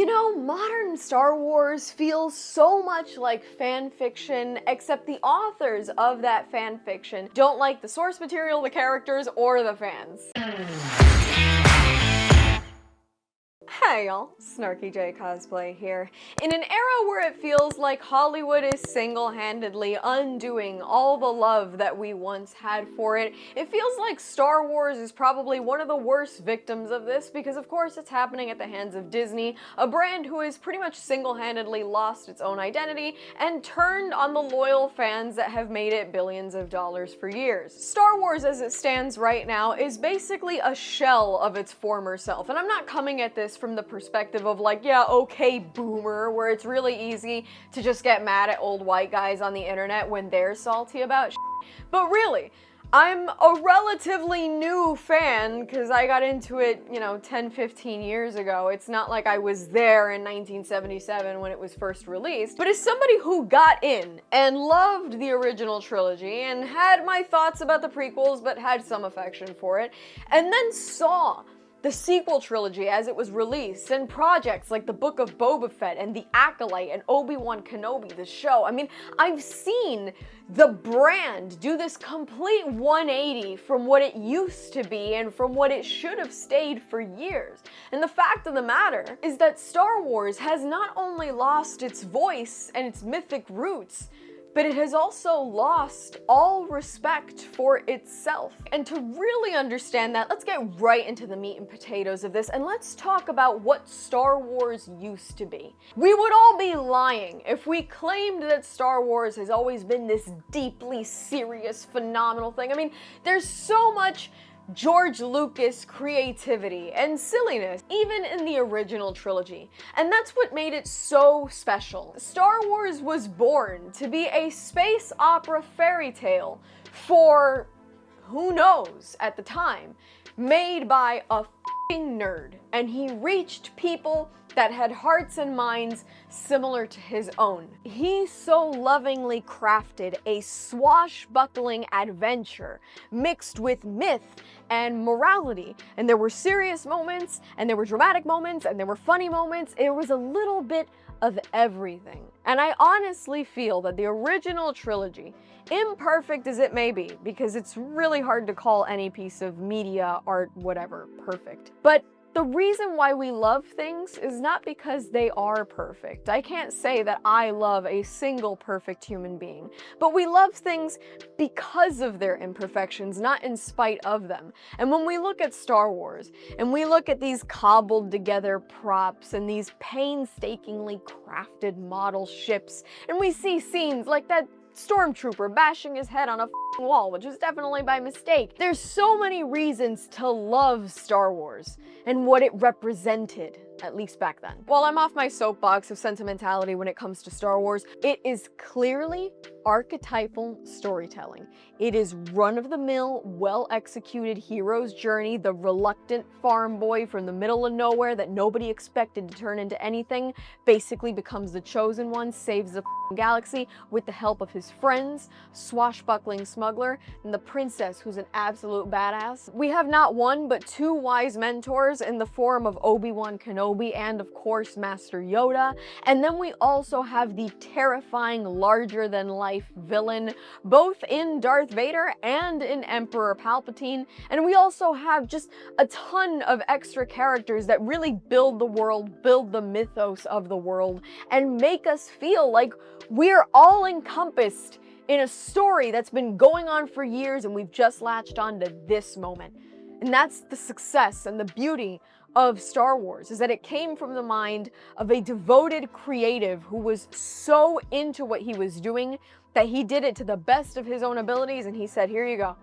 You know, modern Star Wars feels so much like fan fiction, except the authors of that fan fiction don't like the source material, the characters, or the fans. Hey y'all, SnarkyJay cosplay here. In an era where it feels like Hollywood is single-handedly undoing all the love that we once had for it, it feels like Star Wars is probably one of the worst victims of this because of course it's happening at the hands of Disney, a brand who has pretty much single-handedly lost its own identity and turned on the loyal fans that have made it billions of dollars for years. Star Wars as it stands right now is basically a shell of its former self, and I'm not coming at this from the perspective of like, yeah, okay, boomer, where it's really easy to just get mad at old white guys on the internet when they're salty about shit. But really, I'm a relatively new fan because I got into it, 10, 15 years ago. It's not like I was there in 1977 when it was first released, but as somebody who got in and loved the original trilogy and had my thoughts about the prequels but had some affection for it, and then saw the sequel trilogy as it was released, and projects like the Book of Boba Fett and The Acolyte and Obi-Wan Kenobi, the show. I mean, I've seen the brand do this complete 180 from what it used to be and from what it should have stayed for years. And the fact of the matter is that Star Wars has not only lost its voice and its mythic roots, but it has also lost all respect for itself. And to really understand that, let's get right into the meat and potatoes of this, and let's talk about what Star Wars used to be. We would all be lying if we claimed that Star Wars has always been this deeply serious, phenomenal thing. I mean, there's so much George Lucas creativity and silliness, even in the original trilogy. And that's what made it so special. Star Wars was born to be a space opera fairy tale for, who knows at the time, made by a f***ing nerd. And he reached people that had hearts and minds similar to his own. He so lovingly crafted a swashbuckling adventure mixed with myth and morality. And there were serious moments, and there were dramatic moments, and there were funny moments. It was a little bit of everything. And I honestly feel that the original trilogy, imperfect as it may be, because it's really hard to call any piece of media, art, whatever, perfect, but the reason why we love things is not because they are perfect. I can't say that I love a single perfect human being, but we love things because of their imperfections, not in spite of them. And when we look at Star Wars, and we look at these cobbled together props and these painstakingly crafted model ships, and we see scenes like that stormtrooper bashing his head on a wall, which was definitely by mistake. There's so many reasons to love Star Wars and what it represented, at least back then. While I'm off my soapbox of sentimentality when it comes to Star Wars, it is clearly archetypal storytelling. It is run-of-the-mill, well-executed hero's journey, the reluctant farm boy from the middle of nowhere that nobody expected to turn into anything, basically becomes the chosen one, saves the galaxy with the help of his friends, swashbuckling smuggler, and the princess who's an absolute badass. We have not one but two wise mentors in the form of Obi-Wan Kenobi and of course Master Yoda, and then we also have the terrifying larger-than-life villain, both in Darth Vader and in Emperor Palpatine, and we also have just a ton of extra characters that really build the world, build the mythos of the world, and make us feel like we're all encompassed in a story that's been going on for years and we've just latched on to this moment. And that's the success and the beauty of Star Wars, is that it came from the mind of a devoted creative who was so into what he was doing that he did it to the best of his own abilities, and he said, here you go,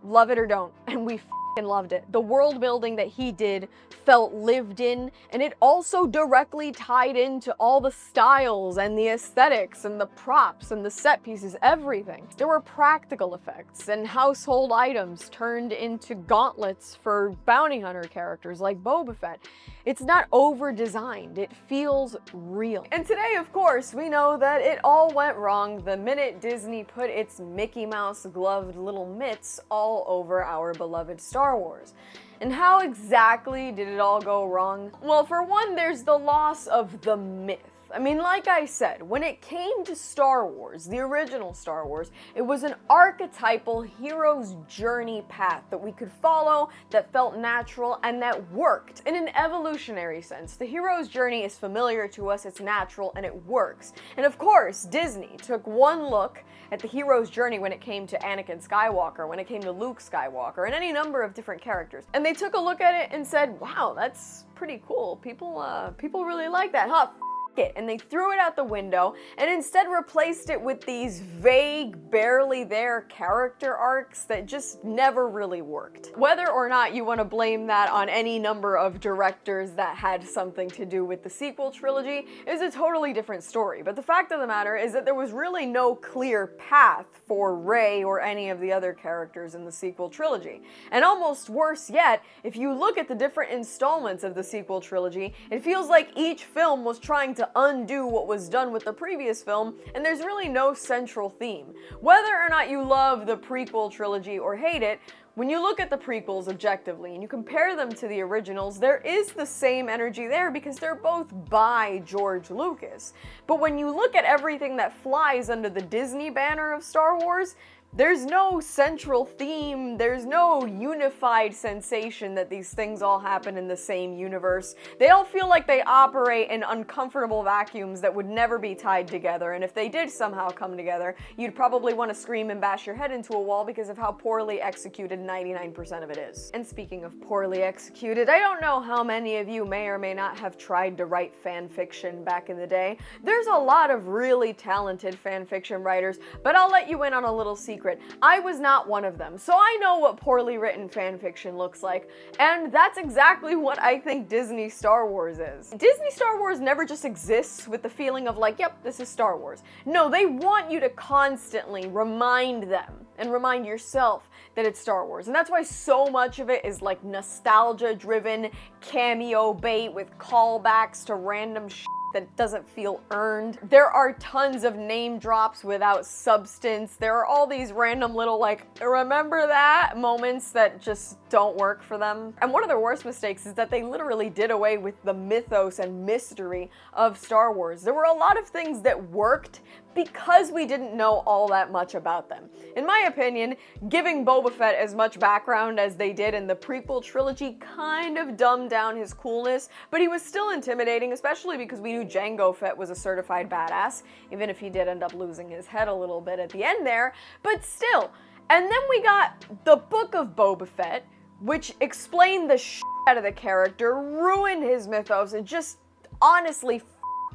love it or don't, and we f***ing loved it. The world building that he did felt lived in, and it also directly tied into all the styles and the aesthetics and the props and the set pieces, everything. There were practical effects and household items turned into gauntlets for bounty hunter characters like Boba Fett. It's not over-designed, it feels real. And today, of course, we know that it all went wrong the minute Disney put its Mickey Mouse gloved little mitts all over our beloved Star Wars. And how exactly did it all go wrong? Well, for one, there's the loss of the myth. I mean, like I said, when it came to Star Wars, the original Star Wars, it was an archetypal hero's journey path that we could follow, that felt natural, and that worked. In an evolutionary sense, the hero's journey is familiar to us, it's natural, and it works. And of course, Disney took one look at the hero's journey when it came to Anakin Skywalker, when it came to Luke Skywalker, and any number of different characters. And they took a look at it and said, wow, that's pretty cool. People really like that, huh? It, and they threw it out the window and instead replaced it with these vague, barely there character arcs that just never really worked. Whether or not you want to blame that on any number of directors that had something to do with the sequel trilogy is a totally different story, but the fact of the matter is that there was really no clear path for Rey or any of the other characters in the sequel trilogy. And almost worse yet, if you look at the different installments of the sequel trilogy, it feels like each film was trying to undo what was done with the previous film, and there's really no central theme. Whether or not you love the prequel trilogy or hate it, when you look at the prequels objectively and you compare them to the originals, there is the same energy there because they're both by George Lucas. But when you look at everything that flies under the Disney banner of Star Wars, there's no central theme, there's no unified sensation that these things all happen in the same universe. They all feel like they operate in uncomfortable vacuums that would never be tied together, and if they did somehow come together, you'd probably want to scream and bash your head into a wall because of how poorly executed 99% of it is. And speaking of poorly executed, I don't know how many of you may or may not have tried to write fan fiction back in the day. There's a lot of really talented fan fiction writers, but I'll let you in on a little secret. I was not one of them, so I know what poorly written fanfiction looks like, and that's exactly what I think Disney Star Wars is. Disney Star Wars never just exists with the feeling of like, yep, this is Star Wars. No, they want you to constantly remind them and remind yourself that it's Star Wars, and that's why so much of it is like nostalgia-driven, cameo bait with callbacks to random shit that doesn't feel earned. There are tons of name drops without substance. There are all these random little like, remember that moments that just don't work for them. And one of their worst mistakes is that they literally did away with the mythos and mystery of Star Wars. There were a lot of things that worked because we didn't know all that much about them. In my opinion, giving Boba Fett as much background as they did in the prequel trilogy kind of dumbed down his coolness, but he was still intimidating, especially because we knew Jango Fett was a certified badass, even if he did end up losing his head a little bit at the end there, but still. And then we got the Book of Boba Fett, which explained the shit out of the character, ruined his mythos, and just honestly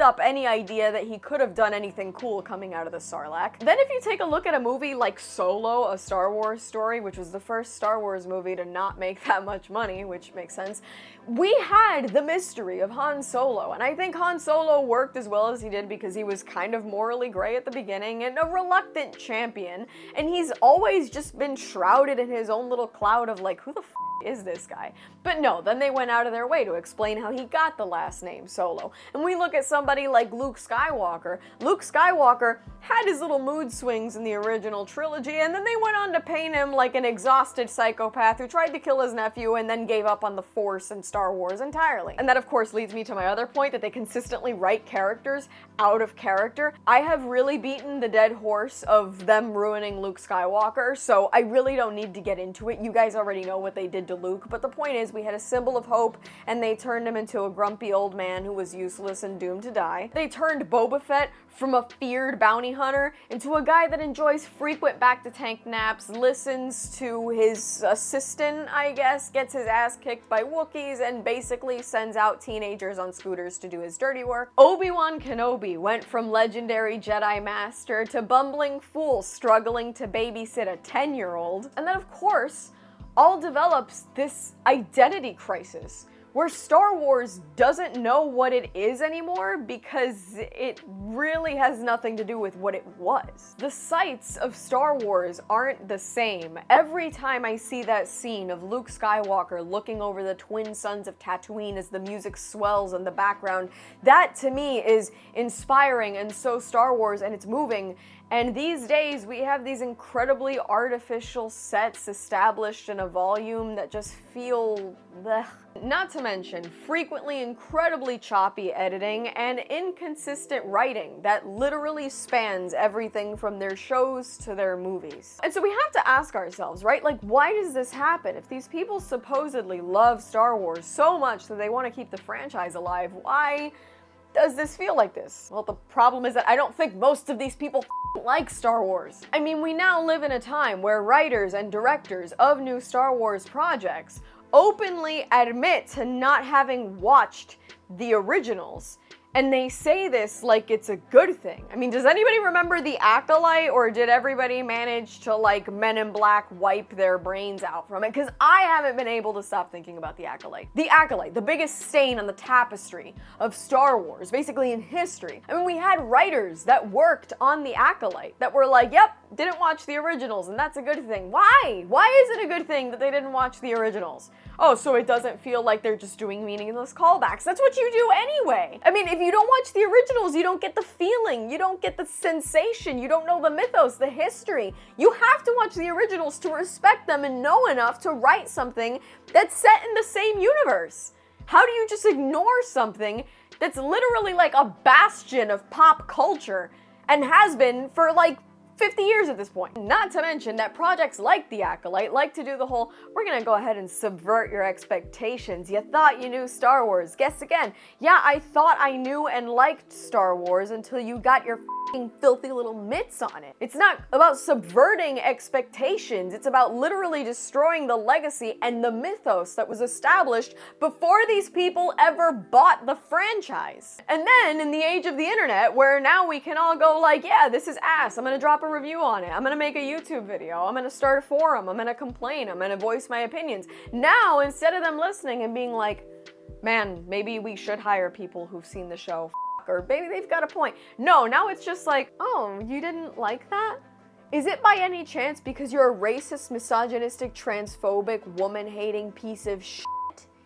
up any idea that he could have done anything cool coming out of the Sarlacc. Then if you take a look at a movie like Solo, a Star Wars story, which was the first Star Wars movie to not make that much money, which makes sense, we had the mystery of Han Solo, and I think Han Solo worked as well as he did because he was kind of morally gray at the beginning and a reluctant champion, and he's always just been shrouded in his own little cloud of like, who the f is this guy? But no, then they went out of their way to explain how he got the last name Solo. And we look at somebody like Luke Skywalker. Luke Skywalker had his little mood swings in the original trilogy, and then they went on to paint him like an exhausted psychopath who tried to kill his nephew and then gave up on the Force and Star Wars entirely. And that of course leads me to my other point, that they consistently write characters out of character. I have really beaten the dead horse of them ruining Luke Skywalker, so I really don't need to get into it. You guys already know what they did to Luke, but the point is we had a symbol of hope and they turned him into a grumpy old man who was useless and doomed to die. They turned Boba Fett from a feared bounty hunter into a guy that enjoys frequent back-to-tank naps, listens to his assistant, I guess, gets his ass kicked by Wookiees, and basically sends out teenagers on scooters to do his dirty work. Obi-Wan Kenobi went from legendary Jedi Master to bumbling fool struggling to babysit a 10-year-old. And then of course, all develops this identity crisis where Star Wars doesn't know what it is anymore because it really has nothing to do with what it was. The sights of Star Wars aren't the same. Every time I see that scene of Luke Skywalker looking over the twin suns of Tatooine as the music swells in the background, that to me is inspiring and so Star Wars, and it's moving. And these days, we have these incredibly artificial sets established in a volume that just feel blech. Not to mention, frequently incredibly choppy editing and inconsistent writing that literally spans everything from their shows to their movies. And so we have to ask ourselves, right? Like, why does this happen? If these people supposedly love Star Wars so much that they want to keep the franchise alive, why does this feel like this? Well, the problem is that I don't think most of these people like Star Wars. I mean, we now live in a time where writers and directors of new Star Wars projects openly admit to not having watched the originals. And they say this like it's a good thing. I mean, does anybody remember The Acolyte, or did everybody manage to, like, Men in Black wipe their brains out from it? Because I haven't been able to stop thinking about The Acolyte. The Acolyte, the biggest stain on the tapestry of Star Wars, basically in history. I mean, we had writers that worked on The Acolyte that were like, yep, didn't watch the originals, and that's a good thing. Why? Why is it a good thing that they didn't watch the originals? Oh, so it doesn't feel like they're just doing meaningless callbacks. That's what you do anyway. I mean, if you don't watch the originals, you don't get the feeling, you don't get the sensation, you don't know the mythos, the history. You have to watch the originals to respect them and know enough to write something that's set in the same universe. How do you just ignore something that's literally like a bastion of pop culture and has been for like 50 years at this point? Not to mention that projects like The Acolyte like to do the whole, we're gonna go ahead and subvert your expectations. You thought you knew Star Wars. Guess again. Yeah, I thought I knew and liked Star Wars until you got your filthy little mitts on it. It's not about subverting expectations. It's about literally destroying the legacy and the mythos that was established before these people ever bought the franchise. And then in the age of the internet, where now we can all go like, yeah, this is ass. I'm gonna drop a review on it. I'm gonna make a YouTube video. I'm gonna start a forum. I'm gonna complain. I'm gonna voice my opinions. Now, instead of them listening and being like, man, maybe we should hire people who've seen the show, or maybe they've got a point. No, now it's just like, oh, you didn't like that? Is it by any chance because you're a racist, misogynistic, transphobic, woman-hating piece of shit?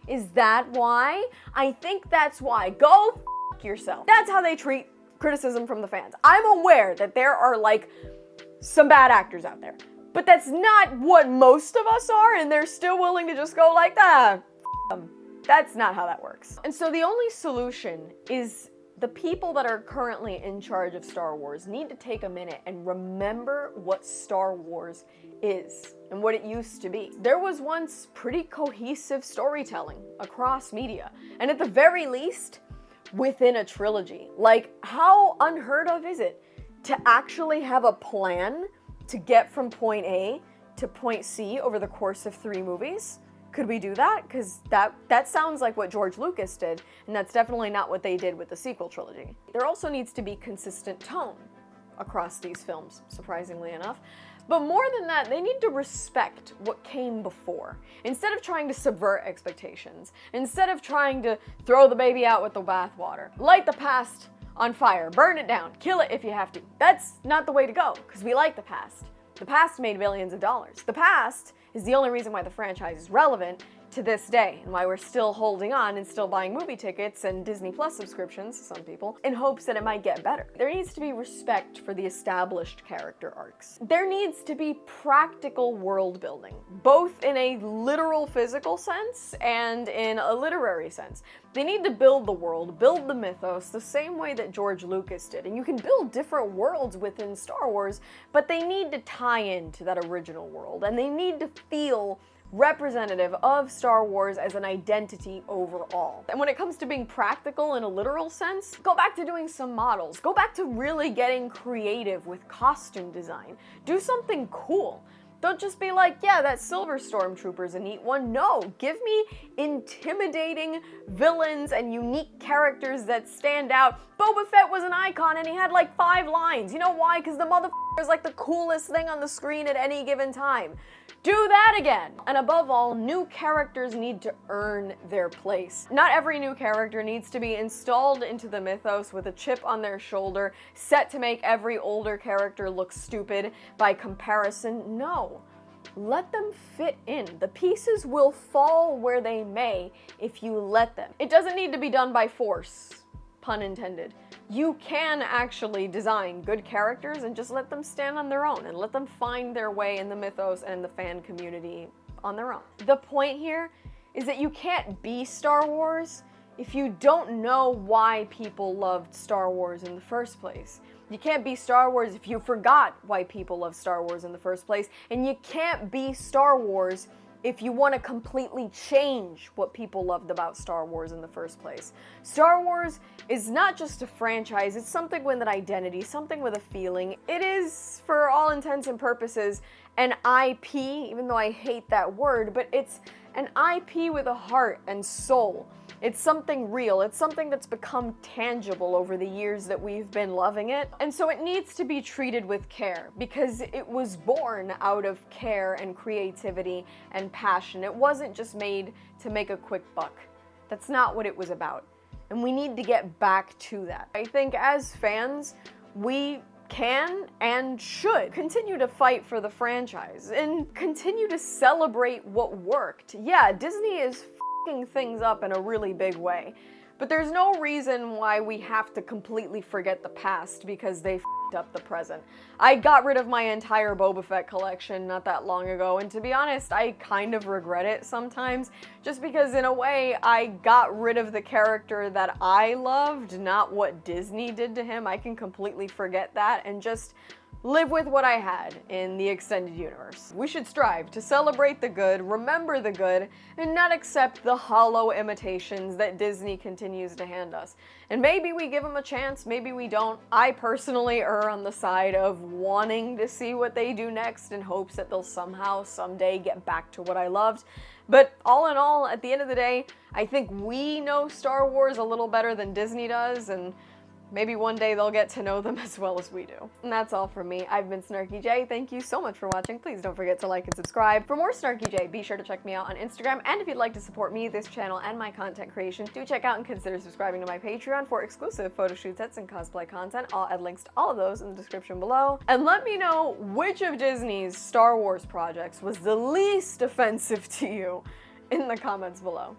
Is that why? I think that's why. Go f*** yourself. That's how they treat criticism from the fans. I'm aware that there are, like, some bad actors out there, but that's not what most of us are, and they're still willing to just go like, ah, f*** them. That's not how that works. And so the only solution is the people that are currently in charge of Star Wars need to take a minute and remember what Star Wars is and what it used to be. There was once pretty cohesive storytelling across media, and at the very least, within a trilogy. Like, how unheard of is it to actually have a plan to get from point A to point C over the course of 3 movies? Could we do that? Because that sounds like what George Lucas did, and that's definitely not what they did with the sequel trilogy. There also needs to be consistent tone across these films, surprisingly enough. But more than that, they need to respect what came before. Instead of trying to subvert expectations, instead of trying to throw the baby out with the bathwater, light the past on fire, burn it down, kill it if you have to. That's not the way to go, because we like the past. The past made billions of dollars. The past is the only reason why the franchise is relevant to this day, and why we're still holding on and still buying movie tickets and Disney Plus subscriptions, some people, in hopes that it might get better. There needs to be respect for the established character arcs. There needs to be practical world building, both in a literal physical sense and in a literary sense. They need to build the world, build the mythos, the same way that George Lucas did. And you can build different worlds within Star Wars, but they need to tie into that original world, and they need to feel representative of Star Wars as an identity overall. And when it comes to being practical in a literal sense, go back to doing some models. Go back to really getting creative with costume design. Do something cool. Don't just be like, yeah, that Silver Stormtrooper's a neat one. No, give me intimidating villains and unique characters that stand out. Boba Fett was an icon and he had like 5 lines. You know why? Because the motherfucker is like the coolest thing on the screen at any given time. Do that again! And above all, new characters need to earn their place. Not every new character needs to be installed into the mythos with a chip on their shoulder, set to make every older character look stupid by comparison. No. Let them fit in. The pieces will fall where they may if you let them. It doesn't need to be done by force, pun intended. you can actually design good characters and just let them stand on their own and let them find their way in the mythos and the fan community on their own. The point here is that you can't be Star Wars if you don't know why people loved Star Wars in the first place. You can't be Star Wars if you forgot why people love Star Wars in the first place, and you can't be Star Wars if you want to completely change what people loved about Star Wars in the first place. Star Wars is not just a franchise, it's something with an identity, something with a feeling. It is, for all intents and purposes, an IP, even though I hate that word, but it's an IP with a heart and soul. It's something real, it's something that's become tangible over the years that we've been loving it, and so it needs to be treated with care, because it was born out of care and creativity and passion. It wasn't just made to make a quick buck. That's not what it was about, and we need to get back to that. I think as fans, we can and should continue to fight for the franchise and continue to celebrate what worked. Yeah, Disney is f***ing things up in a really big way, but there's no reason why we have to completely forget the past because they f***ed up the present. I got rid of my entire Boba Fett collection not that long ago, and to be honest, I kind of regret it sometimes, just because in a way I got rid of the character that I loved, not what Disney did to him. I can completely forget that and just live with what I had in the extended universe. We should strive to celebrate the good, remember the good, and not accept the hollow imitations that Disney continues to hand us. And maybe we give them a chance, maybe we don't. I personally err on the side of wanting to see what they do next in hopes that they'll somehow, someday get back to what I loved. But all in all, at the end of the day, I think we know Star Wars a little better than Disney does, and maybe one day they'll get to know them as well as we do. And that's all from me. I've been SnarkyJay. Thank you so much for watching. Please don't forget to like and subscribe. For more SnarkyJay, be sure to check me out on Instagram. And if you'd like to support me, this channel, and my content creation, do check out and consider subscribing to my Patreon for exclusive photo shoot sets and cosplay content. I'll add links to all of those in the description below. And let me know which of Disney's Star Wars projects was the least offensive to you in the comments below.